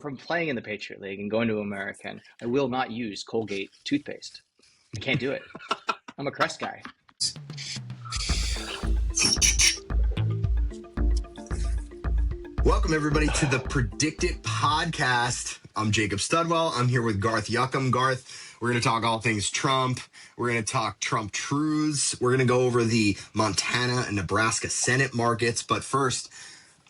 from playing in the Patriot League and going to American, I will not use Colgate toothpaste. I can't do it. I'm a Crest guy. Welcome, everybody, to the PredictIt podcast. I'm Jacob Studwell. I'm here with Garth Yuckham. Garth, we're going to talk all things Trump. We're going to talk Trump truths. We're going to go over the Montana and Nebraska Senate markets. But first,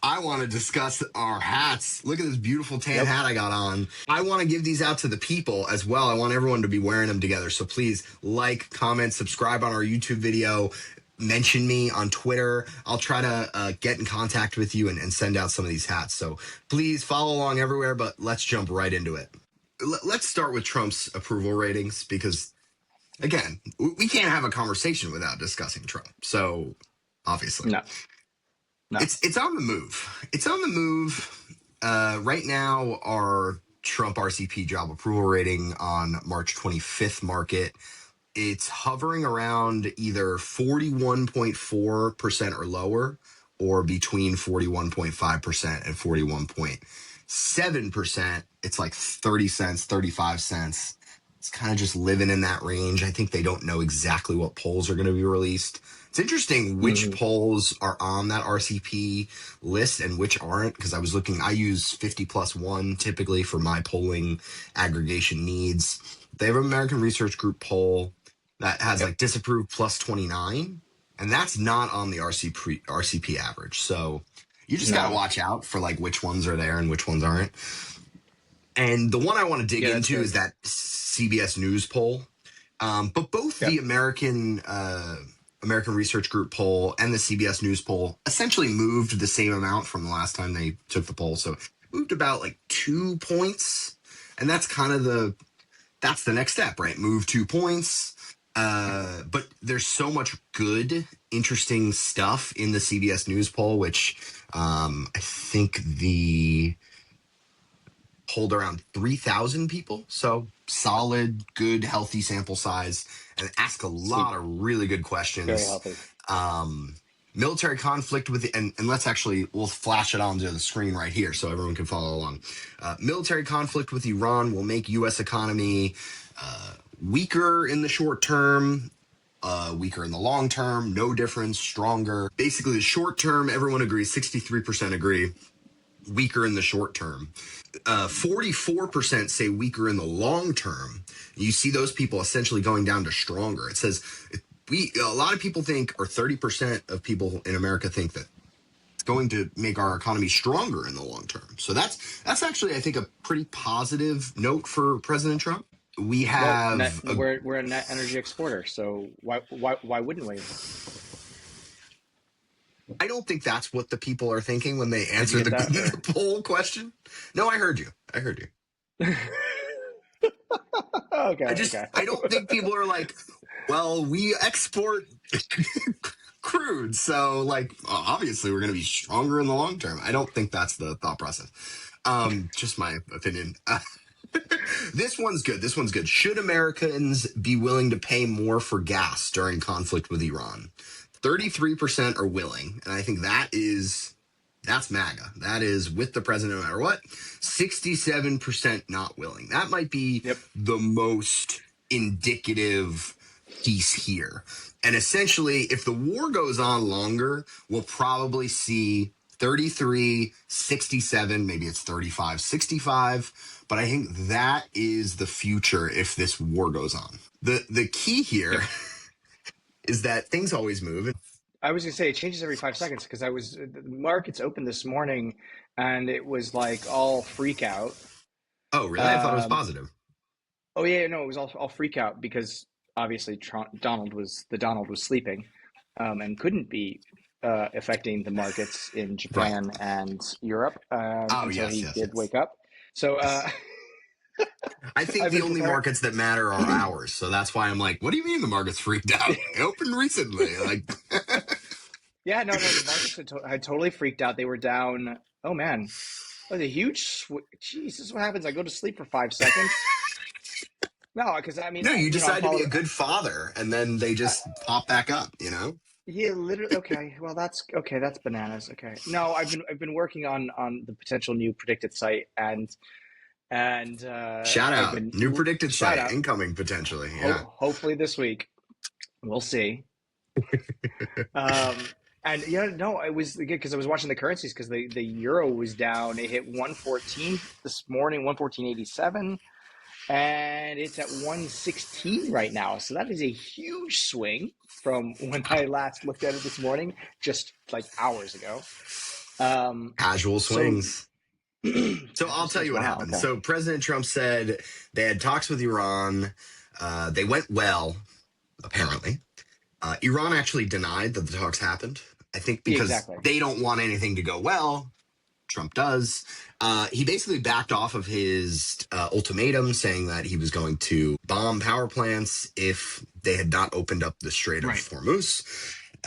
I want to discuss our hats. Look at this beautiful tan hat I got on. I want to give these out to the people as well. I want everyone to be wearing them together. So please like, comment, subscribe on our YouTube video. Mention me on Twitter. I'll try to get in contact with you and send out some of these hats. So please follow along everywhere, but let's jump right into it. Let's start with Trump's approval ratings because, again, we can't have a conversation without discussing Trump. So obviously. No. It's on the move. It's on the move. Right now, our Trump RCP job approval rating on March 25th market, it's hovering around either 41.4% or lower, or between 41.5% and 41.7%. It's like 30 cents, 35 cents. It's kind of just living in that range. I think they don't know exactly what polls are going to be released. It's interesting which polls are on that RCP list and which aren't, because I was looking, I use 50+1 typically for my polling aggregation needs. They have an American Research Group poll that has like disapprove +29, and that's not on the RCP average. So you just got to watch out for like which ones are there and which ones aren't. And the one I want to dig into is that CBS News poll. But both the American Research Group poll and the CBS News poll essentially moved the same amount from the last time they took the poll. So it moved about like 2 points. And that's kind of that's the next step, right? Move 2 points. But there's so much good, interesting stuff in the CBS News poll, which I think the polled around 3,000 people. So solid, good, healthy sample size, and ask a lot of really good questions. Very healthy. Military conflict with and let's actually, we'll flash it onto the screen right here so everyone can follow along. Military conflict with Iran will make U.S. economy weaker in the short term, weaker in the long term, no difference, stronger. Basically, the short term, everyone agrees, 63% agree, weaker in the short term. 44% say weaker in the long term. You see those people essentially going down to stronger. It says a lot of people think, or 30% of people in America think that it's going to make our economy stronger in the long term. So that's actually, I think, a pretty positive note for President Trump. We have we're a net energy exporter, so why wouldn't we? I don't think that's what the people are thinking when they answer the poll question. No, I heard you. Okay. I don't think people are like, well, we export crude, so like obviously we're going to be stronger in the long term. I don't think that's the thought process. Just my opinion. This one's good. Should Americans be willing to pay more for gas during conflict with Iran? 33% are willing, and I think that's MAGA. That is with the president no matter what. 67% not willing. That might be the most indicative piece here. And essentially, if the war goes on longer, we'll probably see 33, 67, maybe it's 35, 65. But I think that is the future if this war goes on. The key here is that things always move. I was going to say it changes every 5 seconds because the markets opened this morning and it was like all freak out. Oh, really? I thought it was positive. Oh, yeah, no, it was all freak out because obviously Donald was sleeping and couldn't be affecting the markets in Japan and Europe until he did wake up. So I think the only markets that matter are ours. So that's why I'm like, what do you mean the market's freaked out? It opened recently. Like, yeah, no, the markets had totally freaked out. They were down. Oh man, that was a huge. Jeez, this is what happens. I go to sleep for 5 seconds. No, because I mean, no, you decide to be a good father, and then they just pop back up. You know. Yeah, literally. Okay, well that's okay. That's bananas. Okay, no, I've been working on the potential new predicted site, and Shout I've out. been New predicted shout site out. incoming potentially. Yeah. Hopefully this week we'll see. Um, and yeah, no, it was good because I was watching the currencies because the euro was down. It hit 114 this morning, 114.87, and it's at 116 right now. So that is a huge swing from when I last looked at it this morning, just like hours ago. Casual So swings. So casual I'll tell swings. you what Wow. happened. Okay. So President Trump said they had talks with Iran. They went well, apparently. Iran actually denied that the talks happened. I think Yeah, because exactly. they don't want anything to go well. Trump does. He basically backed off of his ultimatum, saying that he was going to bomb power plants if they had not opened up the Strait of Right. Hormuz.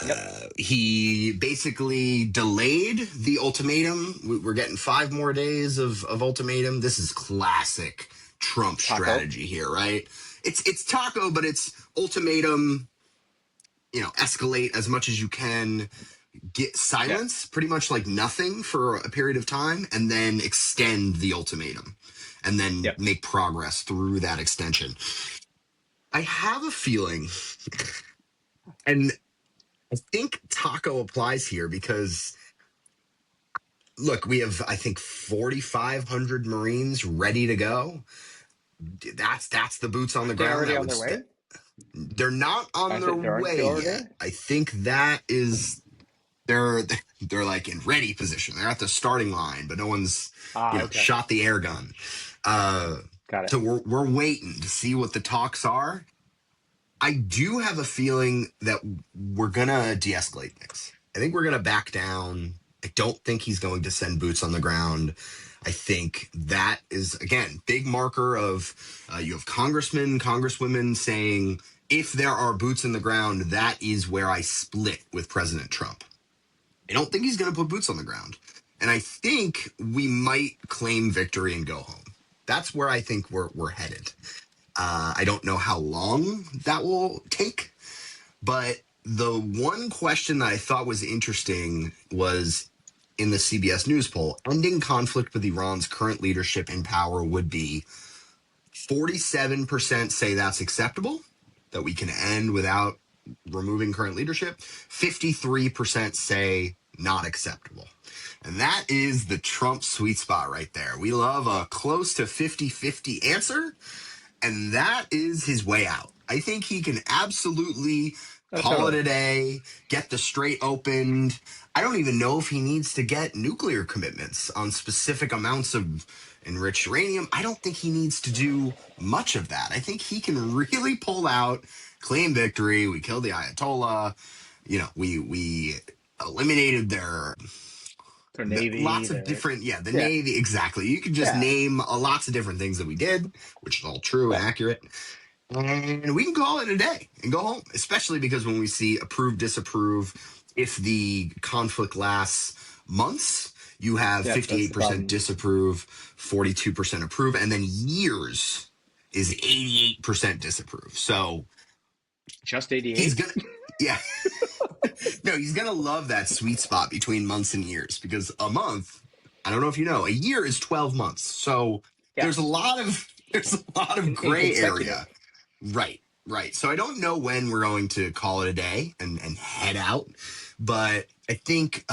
Yep. He basically delayed the ultimatum. We're getting 5 more days of ultimatum. This is classic Trump Taco. strategy here, right? It's taco, but it's ultimatum. Escalate as much as you can, get Yeah. silence, pretty much like nothing for a period of time, and then extend the ultimatum, and then Yep. make progress through that extension. I have a feeling, and I think taco applies here because look, we have I think 4,500 Marines ready to go. That's the boots on the Aren't they ground. already That on would their way? they're not on their They aren't they way already yet. there? I think that is they're they're like in ready position. They're at the starting line, but no one's Ah, okay. shot the air gun. Uh, Got it. so we're waiting to see what the talks are. I do have a feeling that we're gonna de-escalate things. I think we're gonna back down. I don't think he's going to send boots on the ground. I think that is again big marker of you have congressmen, congresswomen saying if there are boots in the ground, that is where I split with President Trump. I don't think he's going to put boots on the ground. And I think we might claim victory and go home. That's where I think we're headed. I don't know how long that will take, but the one question that I thought was interesting was in the CBS News poll ending conflict with Iran's current leadership in power would be 47% say that's acceptable, that we can end without removing current leadership. 53% say not acceptable. And that is the Trump sweet spot right there. We love a close to 50-50 answer, and that is his way out. I think he can absolutely Oh, call it totally. a day, get the strait opened. I don't even know if he needs to get nuclear commitments on specific amounts of enriched uranium. I don't think he needs to do much of that. I think he can really pull out, claim victory. We killed the Ayatollah. We eliminated Their navy, lots of their different, yeah, the yeah, Navy, exactly. You could just yeah. name lots of different things that we did, which is all true and Right. accurate. And we can call it a day and go home, especially because when we see approve, disapprove, if the conflict lasts months, you have Yep. That's the 58% problem. disapprove, 42% approve, and then years is 88% disapprove. So Just he's 88. going to, yeah, no, he's going to love that sweet spot between months and years because a month, I don't know if you know, a year is 12 months. So there's a Yes. lot of, there's a lot of In gray consecutive. area. Right, right. So I don't know when we're going to call it a day and head out, but I think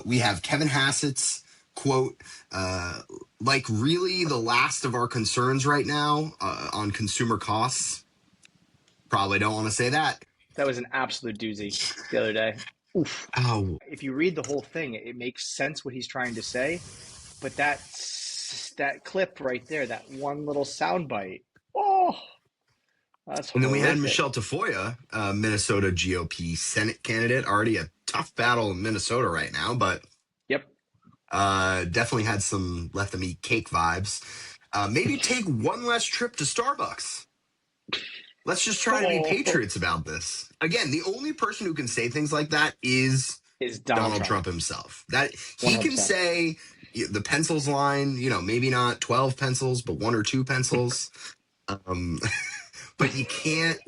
we have Kevin Hassett's quote, uh, like really the last of our concerns right now on consumer costs. Probably don't want to say that. That was an absolute doozy the other day. Oof. Oh, If you read the whole thing, it makes sense what he's trying to say, but that clip right there, that one little soundbite. Oh, that's and then we had horrific. Michelle Tafoya, Minnesota GOP Senate candidate, already a tough battle in Minnesota right now, but Yep. definitely had some let them eat cake vibes. Maybe take one less trip to Starbucks. Let's just try to be Oh, patriots about this. Again, the only person who can say things like that is is Donald Donald Trump. Trump himself. That he can 100%. say the pencils line, maybe not 12 pencils, but one or two pencils. Um, but you can't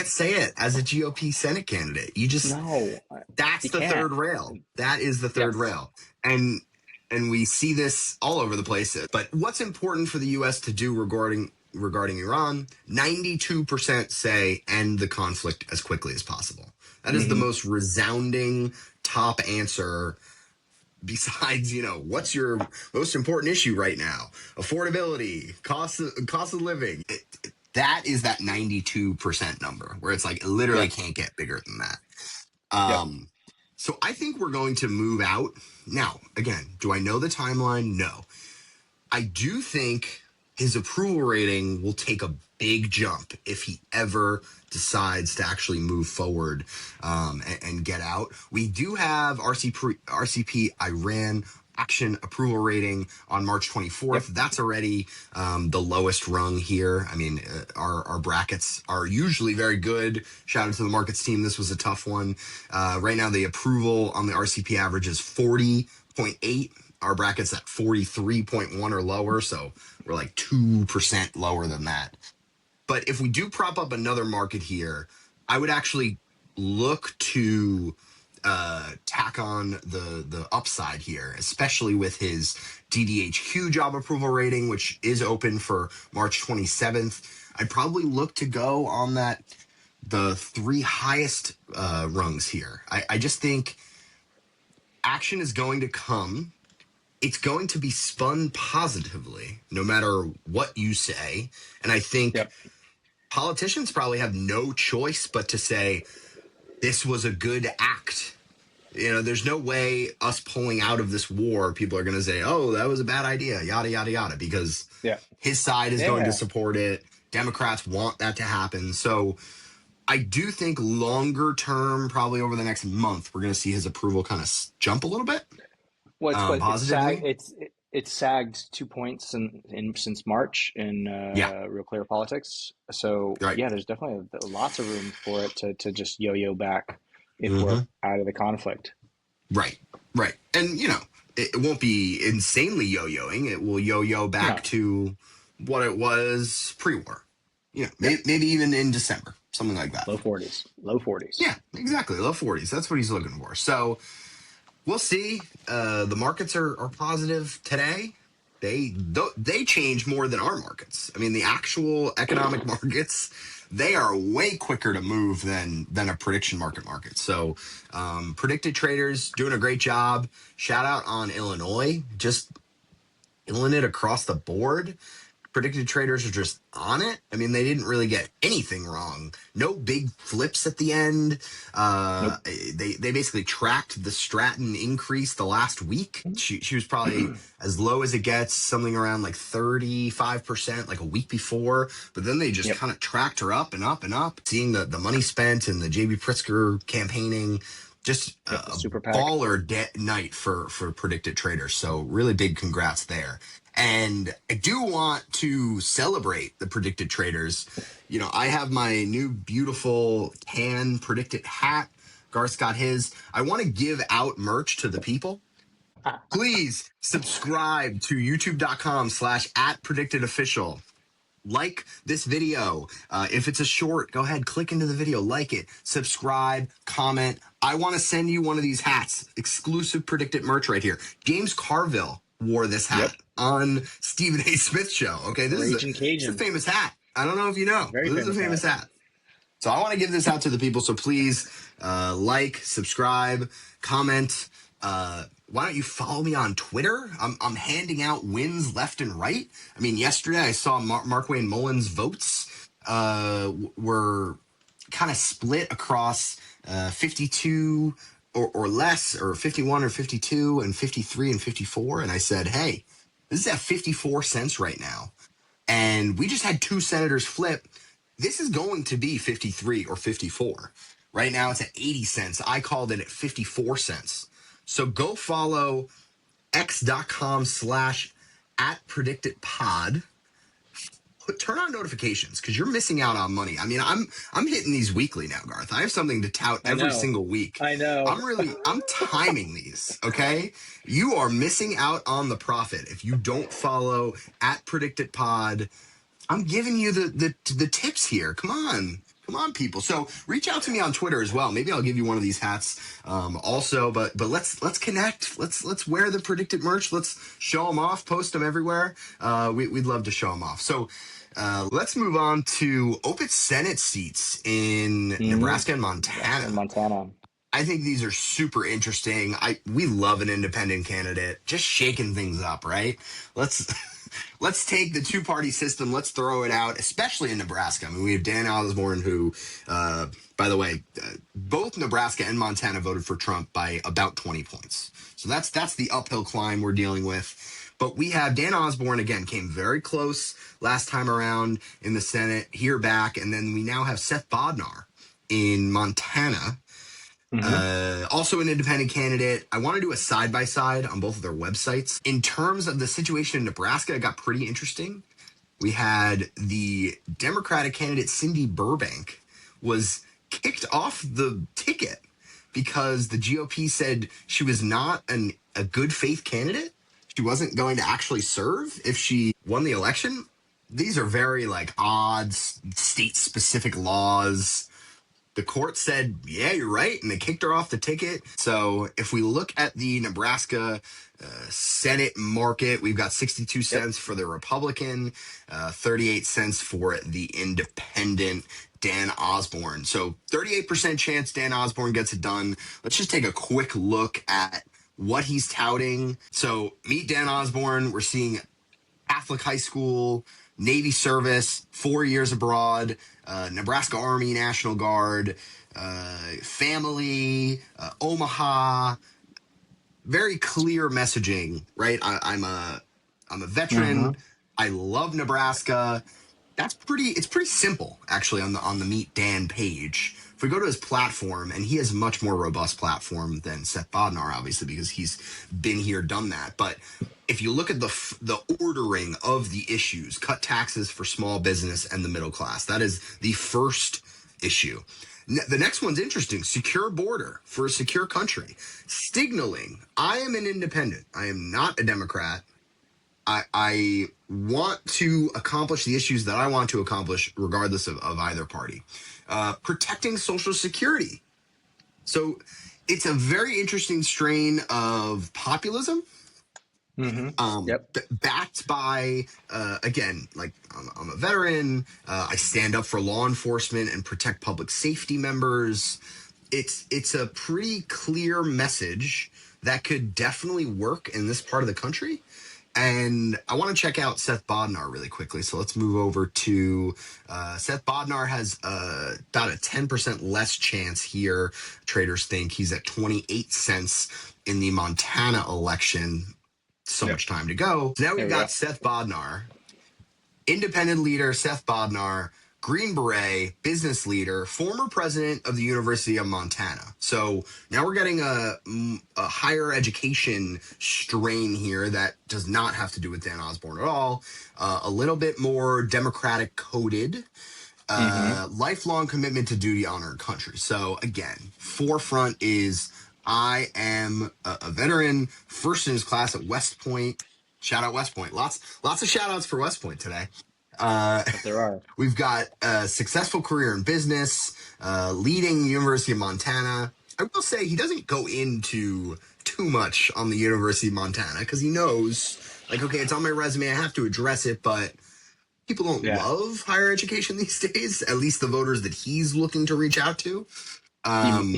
say it as a GOP Senate candidate. You just No, that's you the can't. third rail. That is the third Yes. rail. And we see this all over the place. But what's important for the US to do regarding Iran? 92% say end the conflict as quickly as possible. That is the Hmm. most resounding top answer besides, what's your most important issue right now? Affordability, cost of living. That is that 92% number where it's like it literally Yep. can't get bigger than that. Yep. So I think we're going to move out. Now, again, do I know the timeline? No. I do think his approval rating will take a big jump if he ever decides to actually move forward and get out. We do have RCP Iran action approval rating on March 24th. Yep. That's already the lowest rung here. I mean, our brackets are usually very good. Shout out to the markets team. This was a tough one. Right now, the approval on the RCP average is 40.8. Our bracket's at 43.1 or lower, so we're like 2% lower than that. But if we do prop up another market here, I would actually look to tack on the upside here, especially with his DDHQ job approval rating, which is open for March 27th. I'd probably look to go on the three highest rungs here. I just think action is going to come. It's going to be spun positively, no matter what you say. And I think Yep. politicians probably have no choice but to say, this was a good act. There's no way us pulling out of this war, people are going to say, oh, that was a bad idea, yada, yada, yada, because Yeah. his side is going to Yeah. support it. Democrats want that to happen. So I do think longer term, probably over the next month, we're going to see his approval kind of jump a little bit Well, positively. it's sagged 2 points since March in Yeah, Real Clear Politics. So right. yeah, there's definitely lots of room for it to just yo-yo back if we're Hmm. out of the conflict. Right, right. And, it won't be insanely yo-yoing. It will yo-yo back No. to what it was pre-war. Yep. Maybe even in December, something like that. Low 40s. Low 40s. Yeah, exactly. Low 40s. That's what he's looking for. So we'll see. The markets are positive today. They change more than our markets. I mean, the actual economic markets, they are way quicker to move than a prediction market. So predicted traders doing a great job. Shout out on Illinois, just killing it across the board. Predicted traders are just on it. I mean, they didn't really get anything wrong. No big flips at the end. Nope. They basically tracked the Stratton increase the last week. She was probably as low as it gets, something around like 35%, like a week before. But then they just Yep. kind of tracked her up and up and up. Seeing the money spent and the JB Pritzker campaigning, just Yep. The a super PAC. baller night for predicted traders. So really big congrats there. And I do want to celebrate the predicted traders. I have my new beautiful tan predicted hat. Garth's got his. I want to give out merch to the people. Please subscribe to youtube.com/@predictedofficial. Like this video. If it's a short, go ahead, click into the video, like it, subscribe, comment. I want to send you one of these hats, exclusive predicted merch right here. James Carville wore this hat Yep. on Stephen A. Smith show. Okay, this is Raging it's a Cajun. famous hat. I don't know if you know. Very This is a famous hat. So I want to give this out to the people. So please like, subscribe, comment. Why don't you follow me on Twitter? I'm handing out wins left and right. I mean, yesterday I saw Mark-Wayne Mullins' votes were kind of split across 52 or less, or 51 or 52 and 53 and 54. And I said, hey, this is at 54 cents right now. And we just had two senators flip. This is going to be 53 or 54. Right now it's at 80 cents. I called it at 54 cents. So go follow x.com/@predictitpod. Turn on notifications because you're missing out on money. I mean, I'm hitting these weekly now, Garth. I have something to tout I every know. single week. I know. I'm timing these, okay? You are missing out on the profit if you don't follow @predictitpod. I'm giving you the tips here. Come on, people. So reach out to me on Twitter as well. Maybe I'll give you one of these hats. Also, but let's connect. Let's wear the PredictIt merch. Let's show them off. Post them everywhere. We'd love to show them off. So let's move on to open Senate seats in Mm-hmm. Nebraska and Nebraska and Montana. Montana. I think these are super interesting. We love an independent candidate, just shaking things up, right? Let's let's take the two-party system. Let's throw it out, especially in Nebraska. I mean, we have Dan Osborne, who, by the way, both Nebraska and Montana voted for Trump by about 20 points. So that's the uphill climb we're dealing with. But we have Dan Osborne again, came very close last time around in the Senate, here back, and then we now have Seth Bodnar in Montana, Mm-hmm. also an independent candidate. I want to do a side by side on both of their websites. In terms of the situation in Nebraska, it got pretty interesting. We had the Democratic candidate Cindy Burbank was kicked off the ticket because the GOP said she was not a good faith candidate. She wasn't going to actually serve if she won the election. These are very like odd state specific laws. The court said, yeah, you're right, and they kicked her off the ticket. So if we look at the Nebraska Senate market, we've got 62 Yep. cents for the Republican, 38 cents for the independent Dan Osborne. So 38% chance Dan Osborne gets it done. Let's just take a quick look at what he's touting. So meet Dan Osborne. We're seeing Catholic high school, Navy service, 4 years abroad, Nebraska Army National Guard, family, Omaha. Very clear messaging, right? I'm a veteran. Mm-hmm. I love Nebraska. It's pretty simple actually on the Meet Dan page. If we go to his platform, and he has a much more robust platform than Seth Bodnar, obviously, because he's been here, done that. But if you look at the ordering of the issues, cut taxes for small business and the middle class, that is the first issue. The next one's interesting. Secure border for a secure country. Signaling, I am an independent. I am not a Democrat. I want to accomplish the issues that I want to accomplish, regardless of either party. Protecting Social Security. So it's a very interesting strain of populism, Mm-hmm. Yep. backed by, again, like I'm a veteran. I stand up for law enforcement and protect public safety members. It's a pretty clear message that could definitely work in this part of the country. And I want to check out Seth Bodnar really quickly. So let's move over to Seth Bodnar has about a 10% less chance here. Traders think he's at 28 cents in the Montana election. So Yep. much time to go. So now There we've we got go. Seth Bodnar, independent leader Seth Bodnar, Green Beret, business leader, former president of the University of Montana. So now we're getting a higher education strain here that does not have to do with Dan Osborne at all. A little bit more Democratic coded. Mm-hmm. Lifelong commitment to duty, honor, and country. So again, forefront is I am a veteran, first in his class at West Point. Shout out West Point. Lots of shout outs for West Point today. Uh, But there are. we've got a successful career in business, leading University of Montana. I will say he doesn't go into too much on the University of Montana because he knows, like, okay, it's on my resume, I have to address it, but people don't Yeah. love higher education these days, at least the voters that he's looking to reach out to. He, Um,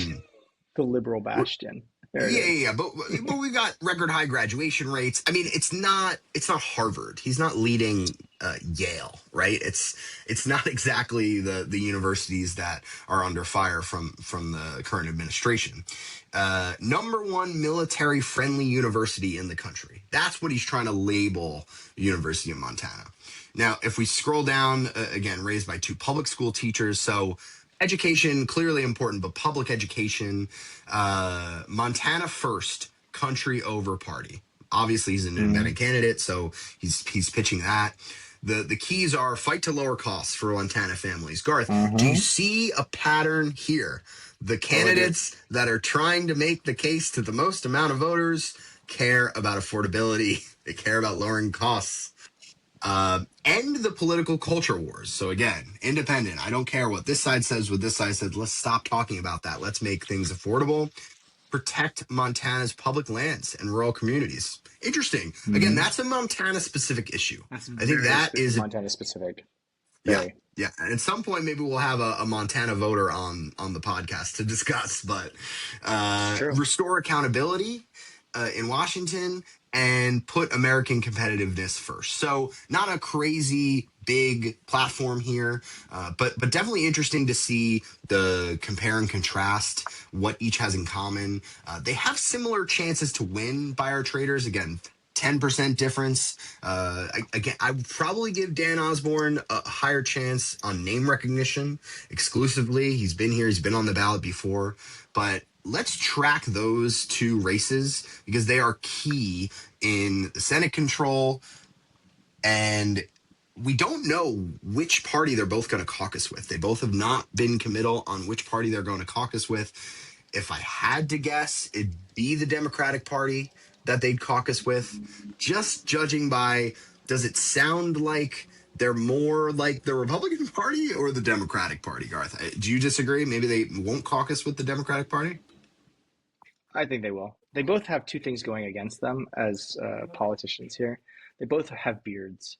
the liberal bastion. There it yeah, is. yeah, yeah, but we've got record high graduation rates. I mean, it's not Harvard. He's not leading Yale, right? It's not exactly the universities that are under fire from the current administration. Number one military friendly university in the country. That's what he's trying to label University of Montana. Now, if we scroll down, again, raised by two public school teachers, so education clearly important, but public education, Montana first, country over party. Obviously, he's an Mm-hmm. independent candidate, so he's pitching that. The keys are fight to lower costs for Montana families. Garth, do you Mm-hmm. see a pattern here? The Oh, I do. candidates that are trying to make the case to the most amount of voters care about affordability. They care about lowering costs. End the political culture wars. So again, independent. I don't care what this side says, what this side says. Let's stop talking about that. Let's make things affordable. Protect Montana's public lands and rural communities. Interesting. Again, Hmm. that's a Montana specific issue. That's I think very that is, Montana specific. yeah, Very. yeah. And at some point, maybe we'll have a Montana voter on the podcast to discuss. But It's true. restore accountability in Washington and put American competitiveness first. So not a crazy big platform here, but definitely interesting to see the compare and contrast what each has in common. They have similar chances to win by our traders. Again, 10% difference. Again, I would probably give Dan Osborne a higher chance on name recognition exclusively. He's been here, he's been on the ballot before, but let's track those two races because they are key in the Senate control. And we don't know which party they're both going to caucus with. They both have not been committal on which party they're going to caucus with. If I had to guess, it'd be the Democratic Party that they'd caucus with. Just judging by, does it sound like they're more like the Republican Party or the Democratic Party, Garth? Do you disagree? Maybe they won't caucus with the Democratic Party? I think they will. They both have two things going against them as politicians here. They both have beards,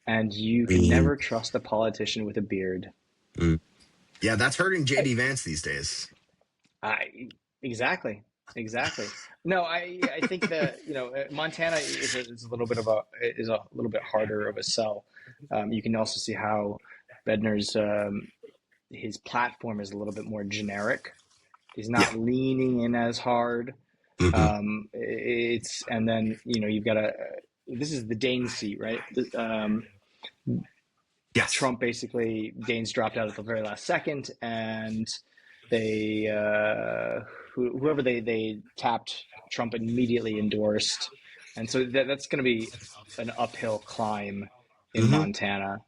and you can Mm, never trust a politician with a beard. mm. Yeah, that's hurting I, JD Vance these days. I exactly, exactly. No, I think that Montana is a little bit of a is a little bit harder of a sell. You can also see how Bednar's his platform is a little bit more generic. He's Yeah. not leaning in as hard. Hmm. It's and then you've got a this is the Dane seat, right? Yes. Trump basically Danes dropped out at the very last second, and they whoever they tapped, Trump immediately endorsed, and so that's going to be an uphill climb in Hmm. Montana,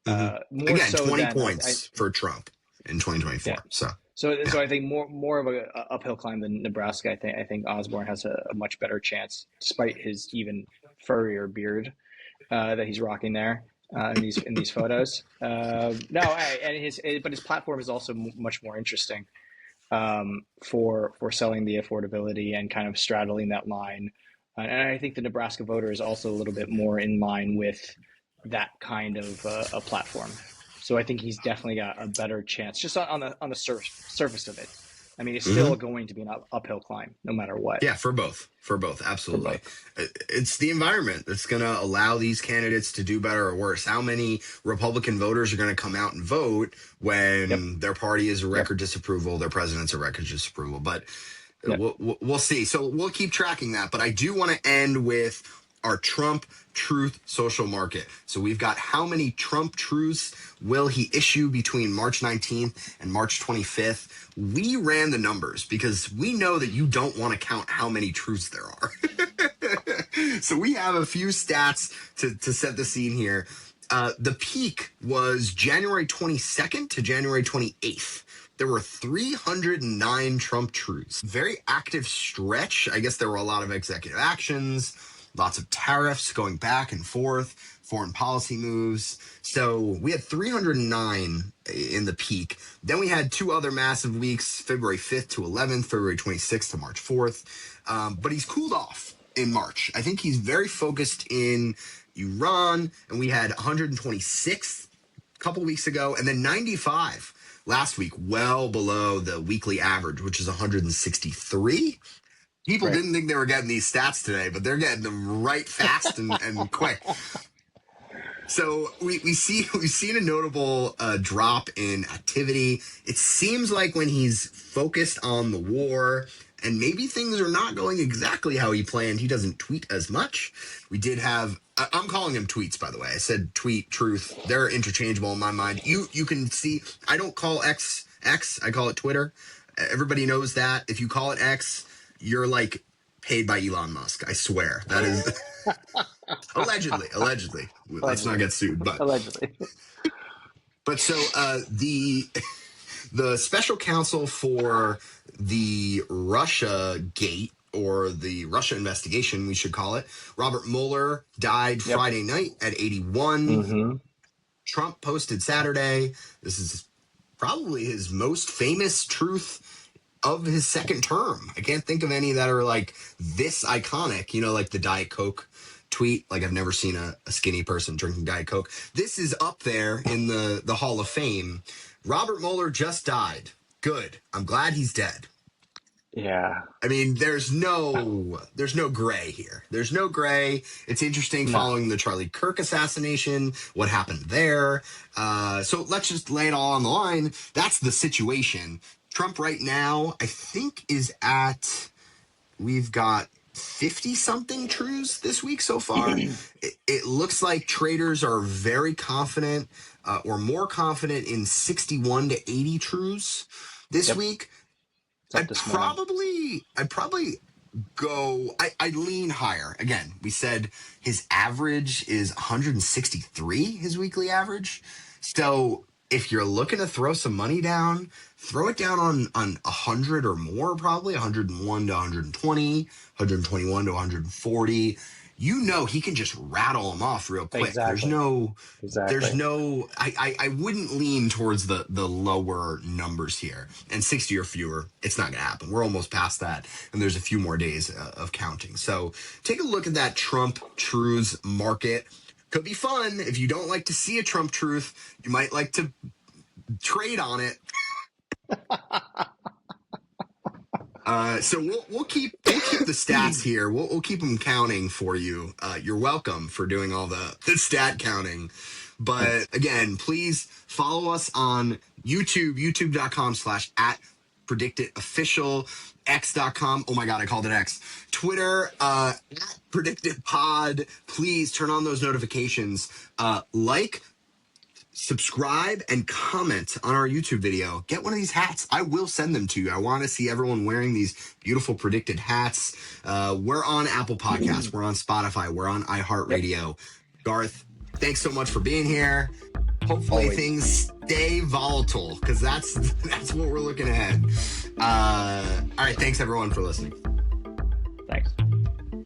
Hmm. more Again, so 20 than I points for Trump in yeah. 2024. So, yeah. So I think more of a uphill climb than Nebraska. I think Osborne has a much better chance, despite his even furrier beard that he's rocking there in these photos. No, but his platform is also much more interesting for selling the affordability and kind of straddling that line. And I think the Nebraska voter is also a little bit more in line with that kind of a platform. So I think he's definitely got a better chance just on the surface of it. I mean, it's Hmm. still going to be an uphill climb no matter what Yeah, for both, for absolutely. both. It's the environment that's going to allow these candidates to do better or worse. How many Republican voters are going to come out and vote Yep. when their party is a Yep. record disapproval, their president's a record disapproval? But Yep. we'll see. So we'll keep tracking that. But I do want to end with our Trump Truth social market. So we've got how many Trump truths will he issue between March 19th and March 25th? We ran the numbers because we know that you don't want to count how many truths there are. So we have a few stats to set the scene here. The peak was January 22nd to January 28th. There were 309 Trump truths. Very active stretch. I guess there were a lot of executive actions, lots of tariffs going back and forth, foreign policy moves. So we had 309 in the peak. Then we had two other massive weeks, February 5th to 11th, February 26th to March 4th. But he's cooled off in March. I think he's very focused in Iran, and we had 126 a couple weeks ago, and then 95 last week, well below the weekly average, which is 163. People Right. didn't think they were getting these stats today, but they're getting them right fast and quick. So we've seen a notable drop in activity. It seems like when he's focused on the war and maybe things are not going exactly how he planned, he doesn't tweet as much. We did have I'm calling them tweets, by the way. I said tweet, truth. They're interchangeable in my mind. You can see I don't call X, I call it Twitter. Everybody knows that. If you call it X, you're like paid by Elon Musk. I swear. That is allegedly. Let's not Allegedly. get sued, but Allegedly. so the special counsel for the Russia gate or the Russia investigation, we should call it. Robert Mueller died Yep. Friday night at 81. Mm-hmm. Trump posted Saturday. This is probably his most famous truth of his second term. I can't think of any that are like this iconic, like the Diet Coke tweet. Like, I've never seen a skinny person drinking Diet Coke. This is up there in the Hall of Fame. Robert Mueller just died. Good. I'm glad he's dead. Yeah. I mean, there's no gray here. There's no gray. It's interesting following the Charlie Kirk assassination, what happened there. So let's just lay it all on the line. That's the situation. Trump right now, I think, we've got 50-something truths this week so far. It looks like traders are very confident or more confident in 61 to 80 truths this week. I'd probably go. I'd lean higher. Again, we said his average is 163, his weekly average. So if you're looking to throw some money down, throw it down on 100 or more, probably 101 to 120, 121 to 140. He can just rattle them off real quick. Exactly. There's no, I wouldn't lean towards the lower numbers here. And 60 or fewer, it's not going to happen. We're almost past that. And there's a few more days of counting. So take a look at that Trump truths market. Could be fun. If you don't like to see a Trump truth, you might like to trade on it. So we'll keep the stats here. We'll keep them counting for you. You're welcome for doing all the stat counting. But again, please follow us on YouTube, youtube.com/@PredictItOfficial, x.com. Oh my God, I called it X. Twitter, @PredictItPod. Please turn on those notifications. Subscribe and comment on our YouTube video. Get one of these hats. I will send them to you. I want to see everyone wearing these beautiful predicted hats. We're on Apple Podcasts. We're on Spotify. We're on iHeartRadio. Garth, thanks so much for being here. Hopefully things stay volatile, because that's what we're looking ahead. All right. Thanks everyone for listening.